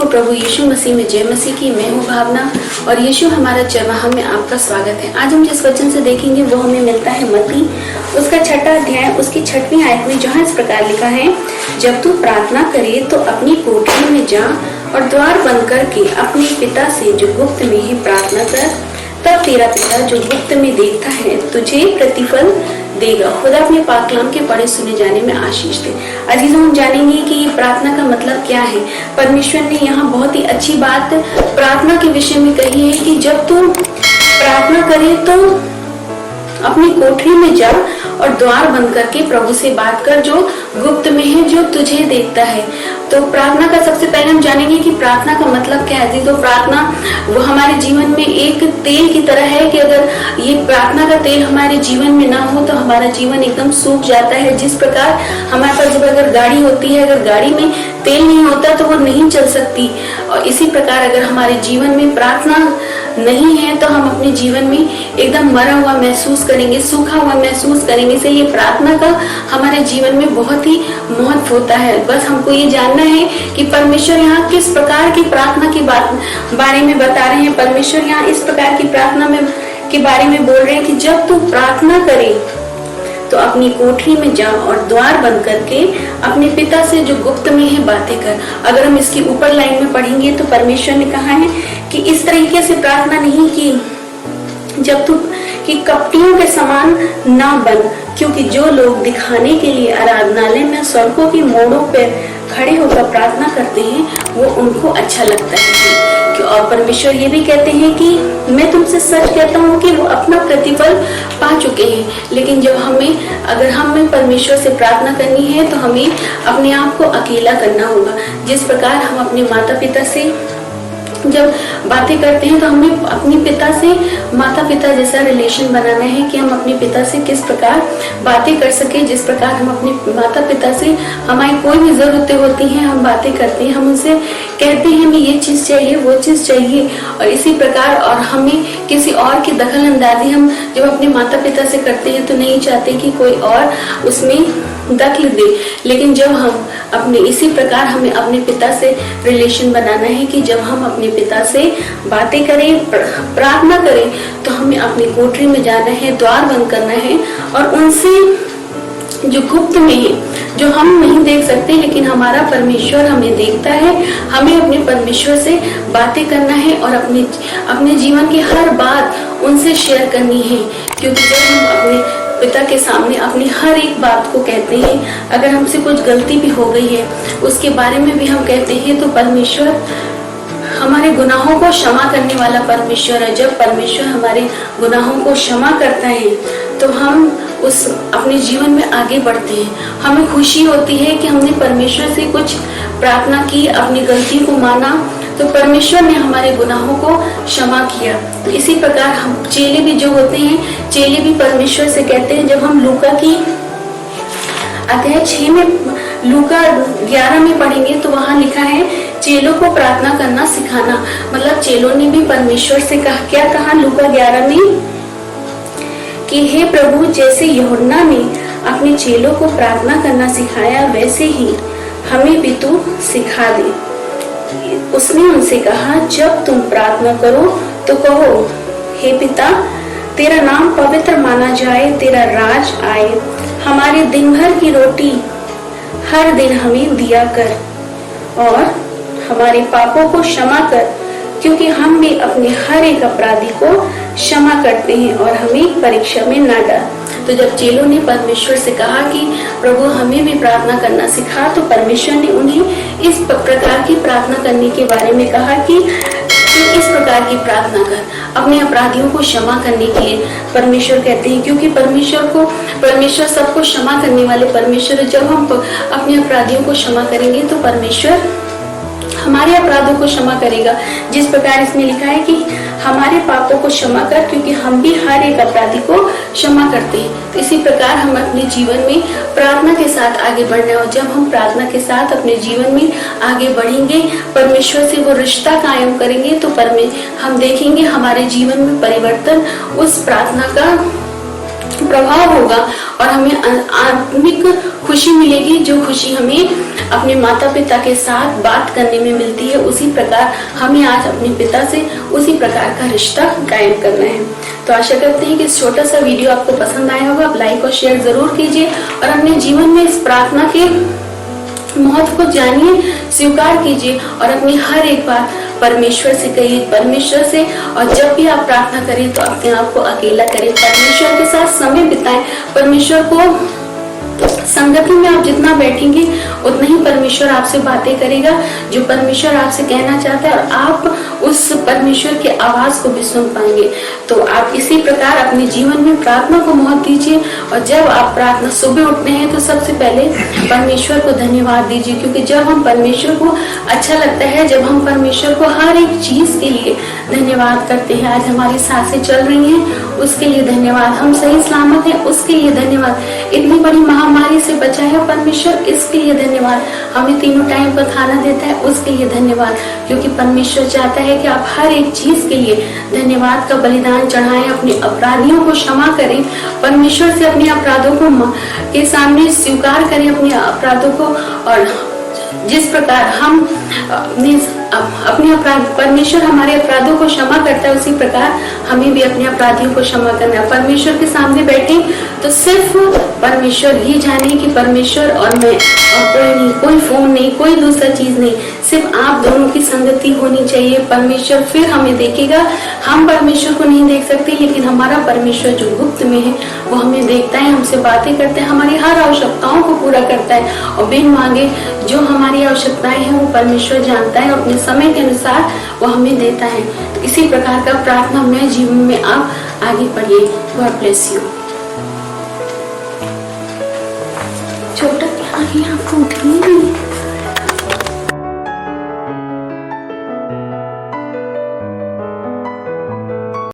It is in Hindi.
प्रभु यीशु मसीह में जय मसीह की। मैं हूँ भावना और यीशु हमारा चरवाहा में आपका स्वागत है। आज हम जिस वचन से देखेंगे वो हमें मिलता है मत्ती उसका 6वां अध्याय उसकी 6वीं आयत में, जहाँ इस प्रकार लिखा है, जब तू प्रार्थना करे तो अपनी कोठरी में जा और द्वार बंद करके अपने पिता से जो गुप्त में ही प्रार्थना कर, तब तेरा पिता जो गुप्त में देखता है तुझे प्रतिफल देगा। खुदा अपने पाक कलाम के पढ़े सुने जाने में आशीष दे। अजीज, हम जानेंगे कि प्रार्थना का मतलब क्या है। परमेश्वर ने यहाँ बहुत ही अच्छी बात प्रार्थना के विषय में कही है कि जब तू प्रार्थना करे तो अपनी कोठरी में जा और द्वार बंद करके प्रभु से बात कर जो गुप्त में है, जो तुझे देखता है। तो प्रार्थना का सबसे पहले हम जानेंगे कि प्रार्थना का मतलब क्या है। तो प्रार्थना वो हमारे जीवन में एक तेल की तरह है कि अगर ये प्रार्थना का तेल हमारे जीवन में ना हो तो हमारा जीवन एकदम सूख जाता है। जिस प्रकार हमारे पास जब अगर गाड़ी होती है, अगर गाड़ी में तेल नहीं होता तो वो नहीं चल सकती, और इसी प्रकार अगर हमारे जीवन में प्रार्थना नहीं है तो हम अपने जीवन में एकदम मरा हुआ महसूस करेंगे, सूखा हुआ महसूस करेंगे। इसलिए ये प्रार्थना का हमारे जीवन में बहुत ही महत्व होता है। बस हमको ये जानना है कि परमेश्वर यहाँ किस प्रकार की प्रार्थना की बारे में बता रहे हैं। परमेश्वर यहाँ इस प्रकार की प्रार्थना में के बारे में बोल रहे हैं कि जब तू प्रार्थना करे तो अपनी कोठरी में जा और द्वार बंद करके अपने पिता से जो गुप्त में है बातें कर। अगर हम इसकी ऊपर लाइन में पढ़ेंगे तो परमेश्वर ने कहा है कि इस तरीके से प्रार्थना नहीं की जब तू कि कपटियों के समान ना बन, क्योंकि जो लोग दिखाने के लिए आराधनालय में सड़कों की मोड़ों पर खड़े होकर प्रार्थना करते हैं वो उनको अच्छा लगता है। और परमेश्वर ये भी कहते हैं कि मैं तुमसे सच कहता हूँ कि वो अपना प्रतिफल पा चुके हैं। लेकिन जब अगर हमें परमेश्वर से प्रार्थना करनी है तो हमें अपने आप को अकेला करना होगा। जिस प्रकार हम अपने माता पिता से जब बातें करते हैं तो हमें अपने पिता से माता पिता जैसा रिलेशन बनाना है कि हम अपने पिता से किस प्रकार बातें कर सके। जिस प्रकार हम अपने माता पिता से हमारी कोई भी जरूरतें होती हैं, हम बातें करते हैं, हम उनसे कहते हैं हमें ये चीज चाहिए, वो चीज चाहिए, और इसी प्रकार और हमें किसी और की दखल अंदाजी हम जब अपने माता पिता से करते हैं तो नहीं चाहते कि कोई और उसमें दखल दे। लेकिन जब हम इसी प्रकार हमें अपने पिता से रिलेशन बनाना है कि जब हम अपने पिता से बातें करें, प्रार्थना करें, तो हमें अपनी कोठरी में जाना है, द्वार बंद करना है और उनसे जो गुप्त में है, जो हम नहीं देख सकते लेकिन हमारा परमेश्वर हमें देखता है, हमें अपने परमेश्वर से बातें करना है और अपने जीवन की हर बात उनसे शेयर करनी है। क्योंकि जब हम अपने पिता के सामने अपनी हर एक बात को कहते हैं, अगर हमसे कुछ गलती भी हो गई है उसके बारे में भी हम कहते हैं, तो परमेश्वर हमारे गुनाहों को क्षमा करने वाला परमेश्वर है। जब परमेश्वर हमारे गुनाहों को क्षमा करता है तो हम अपने जीवन में आगे बढ़ते हैं। हमें खुशी होती है कि हमने परमेश्वर से कुछ प्रार्थना की, अपनी गलती को माना, तो परमेश्वर ने हमारे गुनाहों को क्षमा किया। तो इसी प्रकार हम चेले भी जो होते हैं, चेले भी परमेश्वर से कहते हैं। जब हम लूका की अध्याय 6 में, लूका 11 में पढ़ेंगे तो वहां लिखा है चेलों को प्रार्थना करना सिखाना। मतलब चेलों ने भी परमेश्वर से क्या कहा लूका 11 में कि हे प्रभु, जैसे यूहन्ना ने अपने चेलों को प्रार्थना करना सिखाया वैसे ही हमें भी तू सिखा दे। उसने उनसे कहा, जब तुम प्रार्थना करो तो कहो, हे पिता, तेरा नाम पवित्र माना जाए, तेरा राज आए, हमारे दिन भर की रोटी हर दिन हमें दिया कर और हमारे पापों को क्षमा कर, क्योंकि हम भी अपने हर एक अपराधी को क्षमा करते हैं, और हमें परीक्षा में ना डाल। तो जब चेलों ने परमेश्वर से कहा कि प्रभु हमें भी प्रार्थना करना सिखा, तो परमेश्वर ने उन्हें इस प्रकार की प्रार्थना करने के बारे में कहा कि इस प्रकार की प्रार्थना कर, अपने अपराधियों को क्षमा करने के लिए परमेश्वर कहते हैं। क्योंकि परमेश्वर सबको क्षमा करने वाले परमेश्वर। जब हम अपने अपराधियों को क्षमा करेंगे तो परमेश्वर हमारे अपराधों को क्षमा करेगा। जिस प्रकार इसमें लिखा है कि हमारे पापों को क्षमा कर, क्योंकि हम भी हर एक अपराधी को क्षमा करते हैं। तो इसी प्रकार हम अपने जीवन में प्रार्थना के साथ आगे बढ़ना है, और जब हम प्रार्थना के साथ अपने जीवन में आगे बढ़ेंगे, परमेश्वर से वो रिश्ता कायम करेंगे, तो हम देखेंगे हमारे जीवन में परिवर्तन उस प्रार्थना का प्रभाव होगा और हमें आत्मिक खुशी मिलेगी, जो खुशी हमें अपने माता पिता के साथ बात करने में मिलती है। उसी प्रकार हमें आज अपने पिता से उसी प्रकार का रिश्ता कायम करना है। तो आशा करते हैं कि इस छोटा सा वीडियो आपको पसंद आया होगा। आप लाइक और शेयर जरूर कीजिए और अपने जीवन में इस प्रार्थना के महत्व को जानिए, स्वीकार कीजिए और अपनी हर एक बात परमेश्वर से कहिए, परमेश्वर से। और जब भी आप प्रार्थना करें तो अपने आप को अकेला करें, परमेश्वर के साथ समय बिताएं। परमेश्वर को संगति में आप जितना बैठेंगे उतना ही परमेश्वर आपसे बातें करेगा, जो परमेश्वर आपसे कहना चाहता है, और आप उस परमेश्वर की आवाज को भी सुन पाएंगे। तो आप इसी प्रकार अपने जीवन में प्रार्थना को महत्व दीजिए। और जब आप प्रार्थना सुबह उठते हैं तो सबसे पहले परमेश्वर को धन्यवाद दीजिए, क्योंकि जब हम परमेश्वर को अच्छा लगता है, जब हम परमेश्वर को हर एक चीज के लिए धन्यवाद करते हैं। आज हमारी सांसें चल रही हैं उसके लिए धन्यवाद, हम सही सलामत हैं उसके लिए धन्यवाद, इतनी बड़ी महामारी से बचाया परमेश्वर इसके लिए धन्यवाद, हमें तीनों टाइम का खाना देता है उसके लिए धन्यवाद। क्योंकि परमेश्वर चाहता है कि आप हर एक चीज के लिए धन्यवाद का बलिदान चढ़ाएं, अपने अपराधियों को क्षमा करें, परमेश्वर से अपने अपराधों को के सामने स्वीकार करें अपने अपराधों को। और जिस प्रकार हम अपने अपराध, परमेश्वर हमारे अपराधों को क्षमा करता है, उसी प्रकार हमें भी अपने अपराधियों को क्षमा करना है। परमेश्वर के सामने बैठे तो सिर्फ परमेश्वर ही जाने कि परमेश्वर और मैं, और कोई नहीं, कोई फोन नहीं, कोई दूसरा चीज नहीं, सिर्फ आप दोनों की संगति होनी चाहिए। परमेश्वर फिर हमें देखेगा। हम परमेश्वर को नहीं देख सकते, लेकिन हमारा परमेश्वर जो गुप्त में है वो हमें देखता है, हमसे बातें करता है, हमारी हर आवश्यकताओं को पूरा करता है, और बिन मांगे जो हमारी आवश्यकताएं हैं वो परमेश्वर जानता है, अपने समय के अनुसार वो हमें देता है। तो इसी प्रकार का प्रार्थना में जीवन में आप आगे बढ़िए। God bless you. छोटा क्या है आपको उठने